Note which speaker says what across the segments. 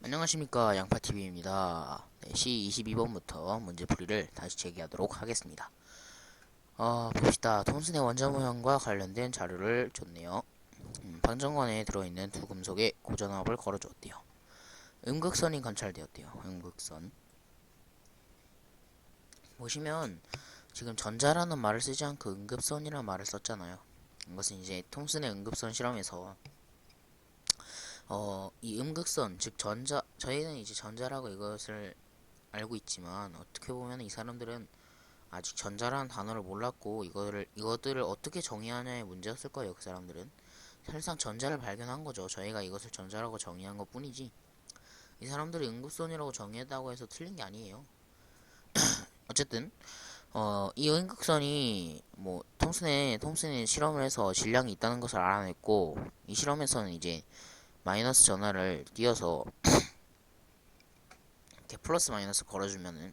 Speaker 1: 안녕하십니까, 양파TV입니다. 네, C22번부터 문제풀이를 다시 제기하도록 하겠습니다. 봅시다. 톰슨의 원자 모형과 관련된 자료를 줬네요. 방정관에 들어있는 두 금속의 고전압을 걸어주었대요. 음극선이 관찰되었대요. 음극선. 보시면 지금 전자라는 말을 쓰지 않고 음극선이라는 말을 썼잖아요. 이것은 이제 톰슨의 음극선 실험에서 이 음극선, 즉 저희는 이제 전자라고 이것을 알고 있지만 어떻게 보면 이 사람들은 아직 전자라는 단어를 몰랐고 이것들을 어떻게 정의하냐의 문제였을 거예요. 그 사람들은 사실상 전자를 발견한 거죠. 저희가 이것을 전자라고 정의한 것 뿐이지 이 사람들이 음극선이라고 정의했다고 해서 틀린 게 아니에요. 어쨌든 이 음극선이 뭐 톰슨의 실험을 해서 질량이 있다는 것을 알아냈고, 이 실험에서는 이제 마이너스 전하를 띄어서 이렇게 플러스 마이너스 걸어주면은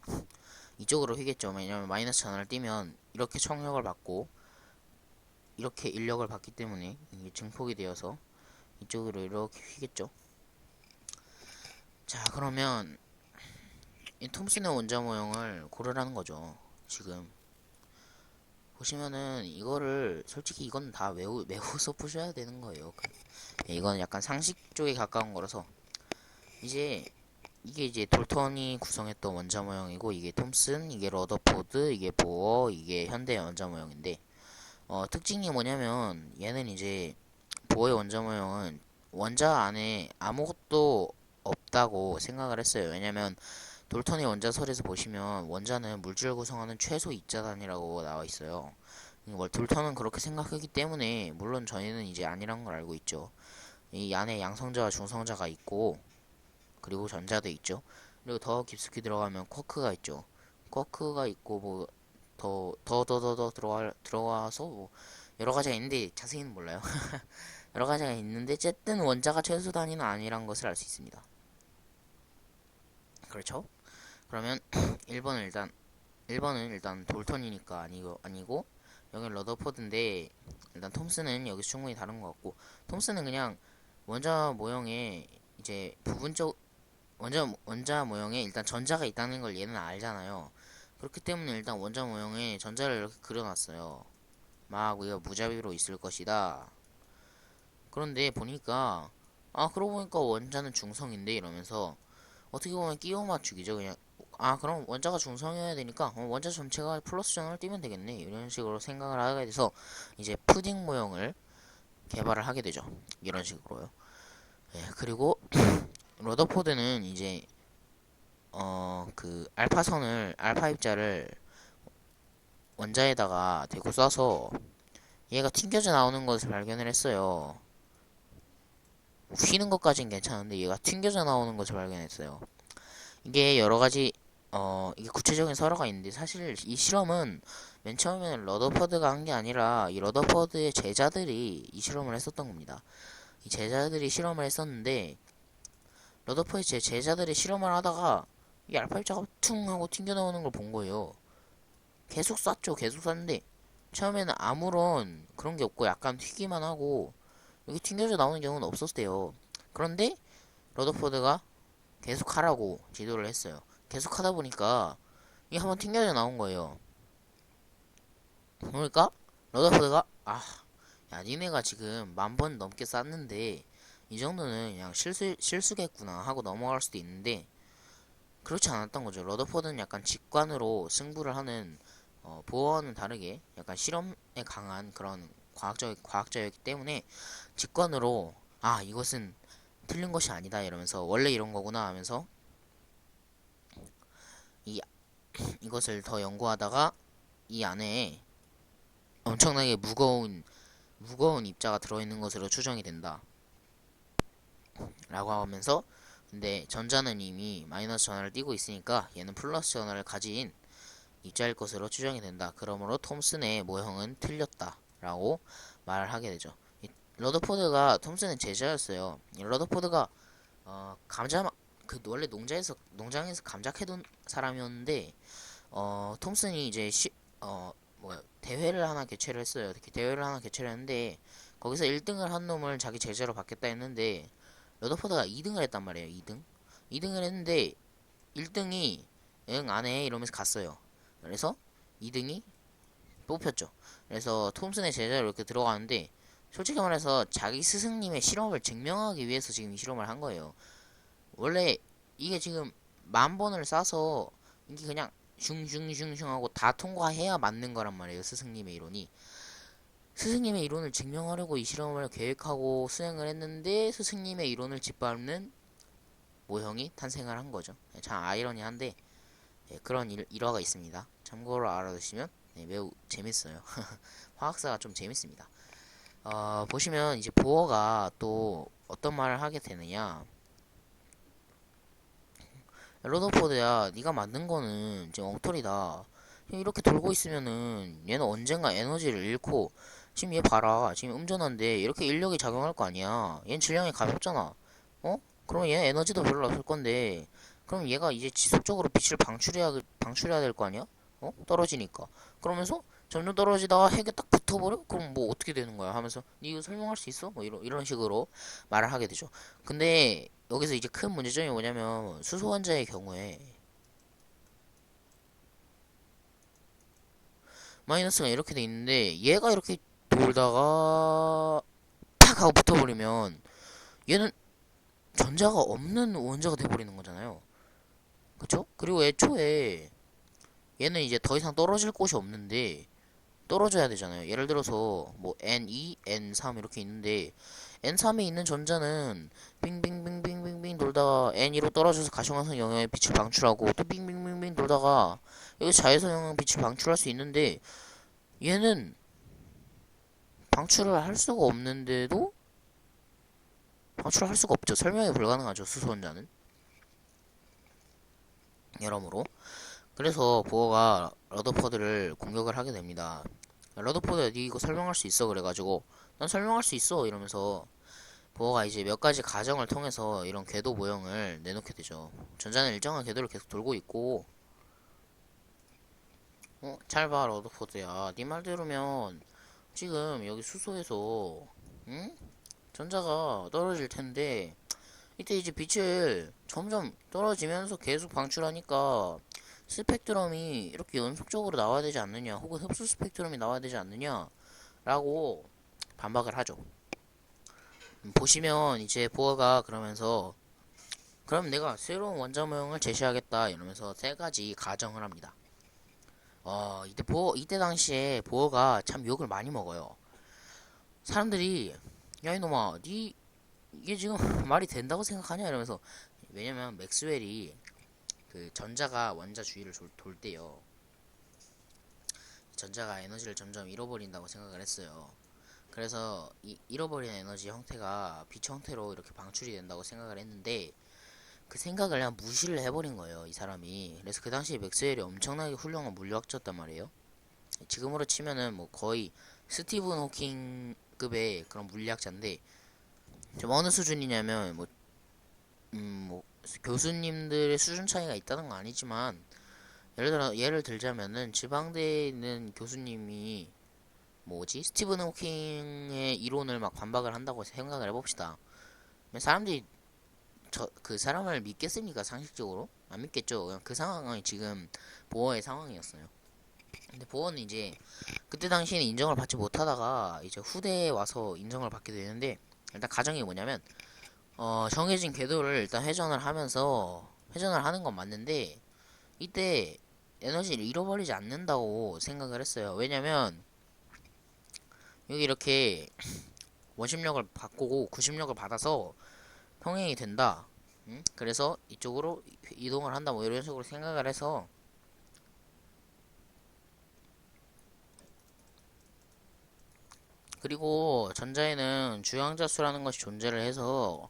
Speaker 1: 이쪽으로 휘겠죠. 왜냐면 마이너스 전하를 띄면 이렇게 청력을 받고 이렇게 인력을 받기 때문에 이게 증폭이 되어서 이쪽으로 이렇게 휘겠죠. 자, 그러면 이 톰슨의 원자 모형을 고르라는 거죠. 지금 보시면은 이거를 솔직히 이건 다 외워서 푸셔야 되는 거예요. 이거는 약간 상식 쪽에 가까운 거라서 이제 이게 이제 돌턴이 구성했던 원자 모형이고, 이게 톰슨, 이게 러더포드, 이게 보어, 이게 현대의 원자 모형인데, 특징이 뭐냐면 얘는 이제 보어의 원자 모형은 원자 안에 아무것도 없다고 생각을 했어요. 왜냐면 돌턴의 원자설에서 보시면 원자는 물질을 구성하는 최소 입자 단위라고 나와 있어요. 돌턴은 그렇게 생각하기 때문에, 물론 저희는 이제 아니란 걸 알고 있죠. 이 안에 양성자와 중성자가 있고, 그리고 전자도 있죠. 그리고 더 깊숙이 들어가면 쿼크가 있죠. 쿼크가 있고 뭐 더 들어가서 뭐 여러 가지가 있는데 자세히는 몰라요. 여러 가지가 있는데 어쨌든 원자가 최소 단위는 아니란 것을 알 수 있습니다. 그렇죠? 그러면 1번은 일단 돌턴이니까 아니고 여기는 러더포드인데, 일단 톰슨은 여기서 충분히 다른 것 같고, 톰슨은 그냥 원자 모형에 이제 부분적 원자 모형에 일단 전자가 있다는 걸 얘는 알잖아요. 그렇기 때문에 일단 원자 모형에 전자를 이렇게 그려놨어요. 막 우리가 무자비로 있을 것이다. 그런데 보니까, 그러고 보니까 원자는 중성인데 이러면서 어떻게 보면 끼워 맞추기죠. 그냥 그럼 원자가 중성이어야 되니까 원자 전체가 플러스 전을 띄면 되겠네, 이런 식으로 생각을 하게 돼서 이제 푸딩 모형을 개발을 하게 되죠. 이런 식으로요. 예, 그리고 러더포드는 이제 그 알파 입자를 원자에다가 대고 쏴서 얘가 튕겨져 나오는 것을 발견을 했어요. 휘는 것까진 괜찮은데 얘가 튕겨져 나오는 것을 발견했어요. 이게 여러 가지 이게 구체적인 설화가 있는데, 사실 이 실험은 맨 처음에는 러더퍼드가 한 게 아니라 이 러더퍼드의 제자들이 이 실험을 했었던 겁니다. 이 제자들이 실험을 했었는데, 러더퍼드의 제자들이 실험을 하다가 이 알파 입자가 퉁 하고 튕겨 나오는 걸 본 거예요. 계속 쐈죠. 계속 쐈는데 처음에는 아무런 그런 게 없고 약간 튀기만 하고 여기 튕겨져 나오는 경우는 없었대요. 그런데 러더포드가 계속 하라고 지도를 했어요. 계속 하다 보니까 이게 한번 튕겨져 나온 거예요. 그러니까 러더포드가 야, 니네가 지금 10,000번 넘게 쐈는데 이 정도는 그냥 실수겠구나 하고 넘어갈 수도 있는데, 그렇지 않았던 거죠. 러더포드는 약간 직관으로 승부를 하는, 보어와는 다르게 약간 실험에 강한 그런 과학자였기 때문에 직관으로 이것은 틀린 것이 아니다 이러면서 원래 이런 거구나 하면서 이 이것을 더 연구하다가 이 안에 엄청나게 무거운 입자가 들어있는 것으로 추정이 된다 라고 하면서, 근데 전자는 이미 마이너스 전하를 띠고 있으니까 얘는 플러스 전하를 가진 입자일 것으로 추정이 된다. 그러므로 톰슨의 모형은 틀렸다 라고 말을 하게 되죠. 러더포드가 톰슨의 제자였어요. 러더포드가 감자 원래 농장에서 감자 캐던 사람이었는데, 톰슨이 이제 대회를 하나 개최를 했어요. 대회를 하나 개최를 했는데 거기서 1등을 한 놈을 자기 제자로 받겠다 했는데 러더포드가 2등을 했단 말이에요. 2등. 2등을 했는데 1등이 응 안 해 이러면서 갔어요. 그래서 2등이 뽑혔죠. 그래서 톰슨의 제자로 이렇게 들어가는데 솔직히 말해서 자기 스승님의 실험을 증명하기 위해서 지금 이 실험을 한 거예요. 원래 이게 지금 10,000번을 싸서 이게 그냥 슝슝슝슝 하고 다 통과해야 맞는 거란 말이에요. 스승님의 이론이. 스승님의 이론을 증명하려고 이 실험을 계획하고 수행을 했는데 스승님의 이론을 짓밟는 모형이 탄생을 한 거죠. 참 아이러니한데 그런 일화가 있습니다. 참고로 알아두시면 매우 재밌어요. 화학사가 좀 재밌습니다. 보시면 이제 보어가 또 어떤 말을 하게 되느냐. 러더포드야, 네가 만든 거는 지금 엉터리다. 이렇게 돌고 있으면은 얘는 언젠가 에너지를 잃고 지금 얘 봐라. 지금 음전한데 이렇게 인력이 작용할 거 아니야. 얘는 질량이 가볍잖아. 어? 그럼 얘는 에너지도 별로 없을 건데 그럼 얘가 이제 지속적으로 빛을 방출해야 될 거 아니야? 떨어지니까. 그러면서 점점 떨어지다가 핵에 딱 붙어버려? 그럼 뭐 어떻게 되는 거야? 하면서 니 이거 설명할 수 있어? 뭐 이런 식으로 말을 하게 되죠. 근데 여기서 이제 큰 문제점이 뭐냐면 수소 원자의 경우에 마이너스가 이렇게 돼 있는데 얘가 이렇게 돌다가 팍 하고 붙어버리면 얘는 전자가 없는 원자가 돼버리는 거잖아요. 그쵸? 그리고 애초에 얘는 이제 더 이상 떨어질 곳이 없는데 떨어져야 되잖아요. 예를 들어서 뭐 N2, N3 이렇게 있는데 N3에 있는 전자는 빙빙빙빙빙빙 돌다가 N2로 떨어져서 가시광선 영역의 빛을 방출하고 또 빙빙빙빙 돌다가 여기 자외선 영역 빛을 방출할 수 있는데 얘는 방출을 할 수가 없는데도 방출을 할 수가 없죠. 설명이 불가능하죠. 수소원자는 여러모로. 그래서 보어가 러더퍼드를 공격을 하게 됩니다. 러더포드 니 이거 설명할 수 있어 그래가지고 난 설명할 수 있어 이러면서 보어가 이제 몇 가지 가정을 통해서 이런 궤도 모형을 내놓게 되죠. 전자는 일정한 궤도를 계속 돌고 있고 잘 봐 러더포드야 니 말 들으면 지금 여기 수소에서 응? 전자가 떨어질 텐데 이때 이제 빛을 점점 떨어지면서 계속 방출하니까 스펙트럼이 이렇게 연속적으로 나와야 되지 않느냐 혹은 흡수 스펙트럼이 나와야 되지 않느냐 라고 반박을 하죠. 보시면 이제 보어가 그러면서 그럼 내가 새로운 원자 모형을 제시하겠다 이러면서 세 가지 가정을 합니다. 이때 당시에 보어가 참 욕을 많이 먹어요. 사람들이 야 이놈아 니 이게 지금 말이 된다고 생각하냐 이러면서 왜냐면 맥스웰이 그 전자가 원자 주위를 돌 때요 전자가 에너지를 점점 잃어버린다고 생각을 했어요. 그래서 이 잃어버린 에너지 형태가 빛 형태로 이렇게 방출이 된다고 생각을 했는데 그 생각을 그냥 무시를 해버린 거예요 이 사람이. 그래서 그 당시에 맥스웰이 엄청나게 훌륭한 물리학자였단 말이에요. 지금으로 치면은 뭐 거의 스티븐 호킹급의 그런 물리학자인데 좀 어느 수준이냐면 뭐 교수님들의 수준 차이가 있다는 건 아니지만 예를 들자면은 지방대에 있는 교수님이 뭐지 스티븐 호킹의 이론을 막 반박을 한다고 생각을 해봅시다. 사람들이 그 사람을 믿겠습니까? 상식적으로 안 믿겠죠. 그냥 그 상황이 지금 보어의 상황이었어요. 근데 보어는 이제 그때 당시에는 인정을 받지 못하다가 이제 후대에 와서 인정을 받게 되는데 일단 가정이 뭐냐면 정해진 궤도를 일단 회전을 하는 건 맞는데 이때 에너지를 잃어버리지 않는다고 생각을 했어요. 왜냐면 여기 이렇게 원심력을 바꾸고 구심력을 받아서 평행이 된다. 그래서 이쪽으로 이동을 한다. 뭐 이런 식으로 생각을 해서 그리고 전자에는 주양자 수라는 것이 존재를 해서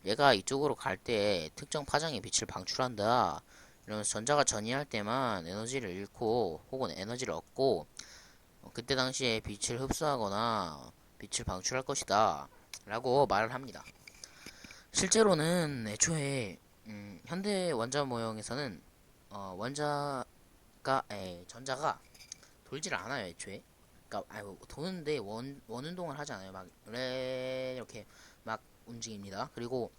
Speaker 1: 얘가 이쪽으로 갈 때 특정 파장의 빛을 방출한다. 이러면서 전자가 전이할 때만 에너지를 잃고 혹은 에너지를 얻고 그때 당시에 빛을 흡수하거나 빛을 방출할 것이다. 라고 말을 합니다. 실제로는 애초에 현대 원자 모형에서는 전자가 돌지를 않아요 애초에. 그러니까 도는데 원운동을 하지 않아요. 막 이렇게 막 움직입니다. 그리고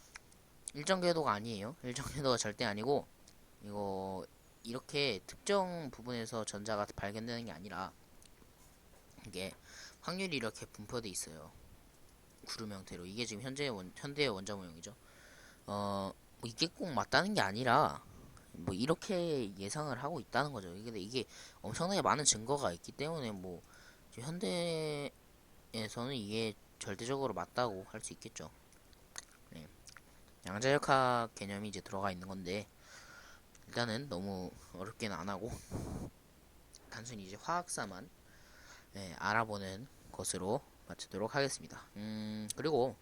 Speaker 1: 일정 궤도가 아니에요. 일정 궤도가 절대 아니고, 이거 이렇게 특정 부분에서 전자가 발견되는 게 아니라 이게 확률이 이렇게 분포돼 있어요. 구름 형태로. 이게 지금 현대의 원자 모형이죠. 뭐 이게 꼭 맞다는 게 아니라 뭐 이렇게 예상을 하고 있다는 거죠. 근데 이게 엄청나게 많은 증거가 있기 때문에 뭐 현대에서는 이게 절대적으로 맞다고 할 수 있겠죠. 네. 양자역학 개념이 이제 들어가 있는 건데 일단은 너무 어렵게는 안 하고 단순히 이제 화학사만 알아보는 것으로 마치도록 하겠습니다. 그리고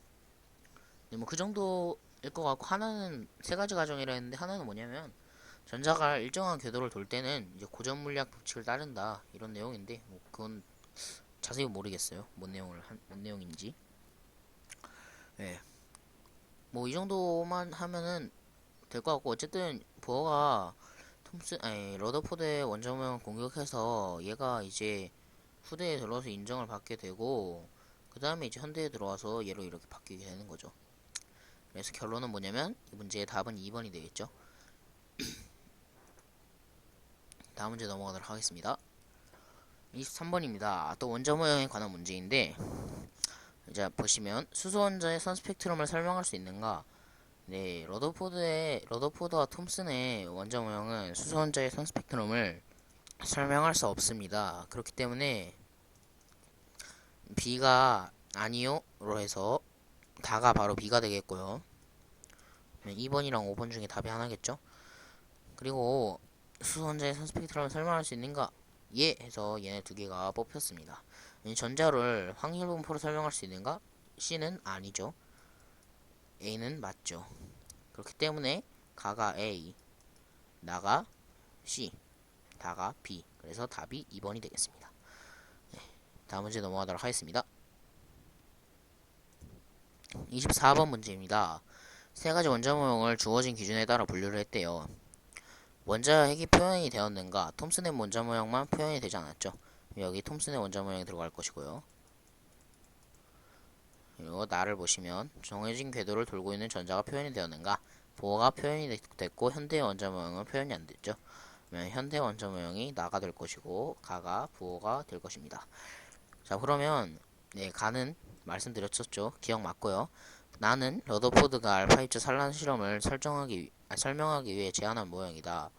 Speaker 1: 뭐 그 정도일 것 같고 하나는 세 가지 과정이라 했는데 하나는 뭐냐면 전자가 일정한 궤도를 돌 때는 이제 고전 물리학 법칙을 따른다 이런 내용인데 뭐 그건 자세히 모르겠어요. 뭔 내용인지. 예. 뭐 이 정도만 하면은 될 것 같고 어쨌든 보어가 러더포드의 원자모형 공격해서 얘가 이제 후대에 들어와서 인정을 받게 되고 그 다음에 이제 현대에 들어와서 얘로 이렇게 바뀌게 되는 거죠. 그래서 결론은 뭐냐면 이 문제의 답은 2번이 되겠죠. 다음 문제 넘어가도록 하겠습니다. 23번입니다. 또 원자 모형에 관한 문제인데 이제 보시면 수소원자의 선 스펙트럼을 설명할 수 있는가? 네, 러더포드와 톰슨의 원자 모형은 수소원자의 선 스펙트럼을 설명할 수 없습니다. 그렇기 때문에 B가 아니요로 해서 다가 바로 B가 되겠고요. 2번이랑 5번 중에 답이 하나겠죠? 그리고 수소원자의 선 스펙트럼을 설명할 수 있는가? 예 해서 얘네 두 개가 뽑혔습니다. 전자를 확률 분포로 설명할 수 있는가? C는 아니죠. A는 맞죠. 그렇기 때문에 가가 A, 나가 C, 다가 B. 그래서 답이 2번이 되겠습니다. 다음 문제 넘어가도록 하겠습니다. 24번 문제입니다. 세 가지 원자 모형을 주어진 기준에 따라 분류를 했대요. 원자 핵이 표현이 되었는가? 톰슨의 원자 모형만 표현이 되지 않았죠. 여기 톰슨의 원자 모형이 들어갈 것이고요. 그리고 나를 보시면 정해진 궤도를 돌고 있는 전자가 표현이 되었는가? 보어가 표현이 됐고 현대의 원자 모형은 표현이 안 됐죠. 그러면 현대 원자 모형이 나가 될 것이고 가가 부호가 될 것입니다. 자 그러면 네 가는 말씀드렸었죠. 기억 맞고요. 나는 러더포드가 알파 입자 산란 실험을 설명하기 위해 제안한 모형이다.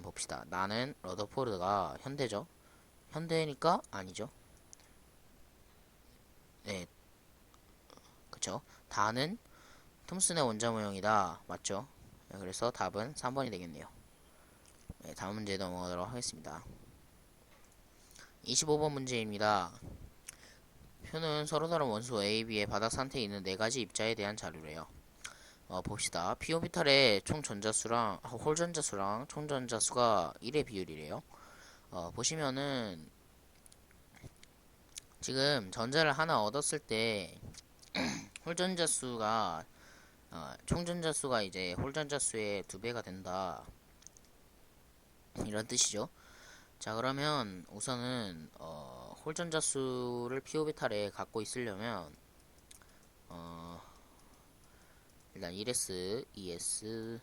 Speaker 1: 봅시다. 나는 러더포드가 현대죠. 현대니까 아니죠. 네, 그쵸. 다는 톰슨의 원자 모형이다. 맞죠? 네, 그래서 답은 3번이 되겠네요. 네, 다음 문제 넘어가도록 하겠습니다. 25번 문제입니다. 표는 서로 다른 원소 A, B의 바닥 상태에 있는 네 가지 입자에 대한 자료래요. 봅시다. p 오비탈의 총 전자수랑 홀 전자수랑 총 전자수가 1의 비율이래요. 보시면은 지금 전자를 하나 얻었을 때 홀 전자수가 총 전자수가 이제 홀 전자수의 2배가 된다. 이런 뜻이죠. 자 그러면 우선은 홀 전자수를 p 오비탈에 갖고 있으려면 일단 1s, 2s,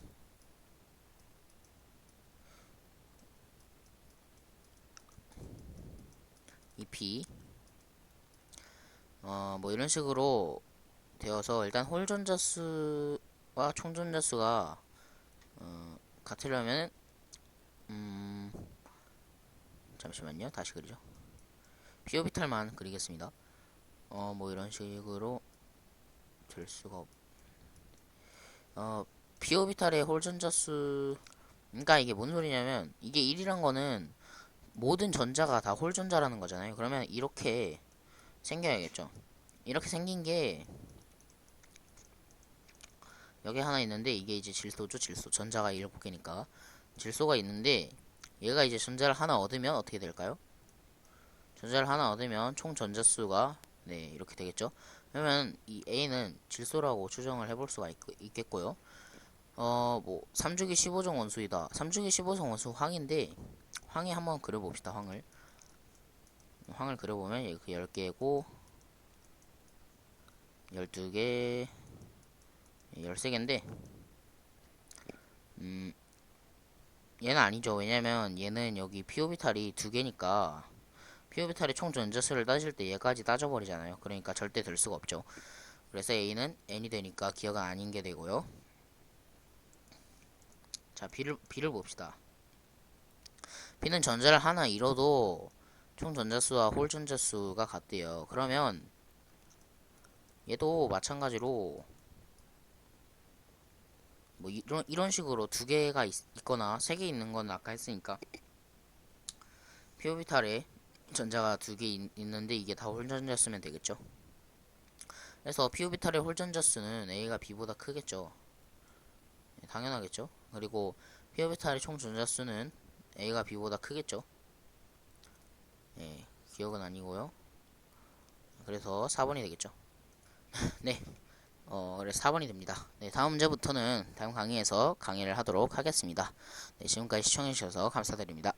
Speaker 1: 2p 뭐 이런 식으로 되어서 일단 홀 전자수와 총 전자수가 같으려면 잠시만요. 다시 그리죠. p 오비탈만 그리겠습니다. 뭐 이런 식으로 될 수가 p 오비탈의 홀 전자수 그러니까 이게 뭔 소리냐면 이게 1이란 거는 모든 전자가 다 홀 전자라는 거잖아요. 그러면 이렇게 생겨야겠죠. 이렇게 생긴 게 여기 하나 있는데 이게 이제 질소죠. 질소. 전자가 7개니까 질소가 있는데 얘가 이제 전자를 하나 얻으면 어떻게 될까요? 전자를 하나 얻으면 총 전자수가 네 이렇게 되겠죠. 그러면 이 A는 질소라고 추정을 해볼 수가 있겠고요. 뭐 3주기 15종 원소이다. 3주기 15종 원소 황인데 황에 한번 그려봅시다. 황을 그려보면 이렇게 10개고 12개 13개인데 얘는 아니죠. 왜냐면 얘는 여기 피오비탈이 2개니까 피오비탈의 총 전자수를 따질 때 얘까지 따져버리잖아요. 그러니까 절대 될 수가 없죠. 그래서 A는 N이 되니까 기어가 아닌 게 되고요. 자, B를 봅시다. B는 전자를 하나 잃어도 총 전자수와 홀 전자수가 같대요. 그러면 얘도 마찬가지로 뭐 이런 식으로 2개가 있거나 3개 있는 건 아까 했으니까 피오비탈에 전자가 2개 있는데 이게 다 홀 전자수면 되겠죠. 그래서 피오비탈의 홀 전자수는 A가 B보다 크겠죠. 당연하겠죠. 그리고 피오비탈의 총 전자수는 A가 B보다 크겠죠. 예, 기억은 아니고요. 그래서 4번이 되겠죠. 네, 그래서 4번이 됩니다. 네, 다음 문제부터는 다음 강의에서 강의를 하도록 하겠습니다. 네, 지금까지 시청해주셔서 감사드립니다.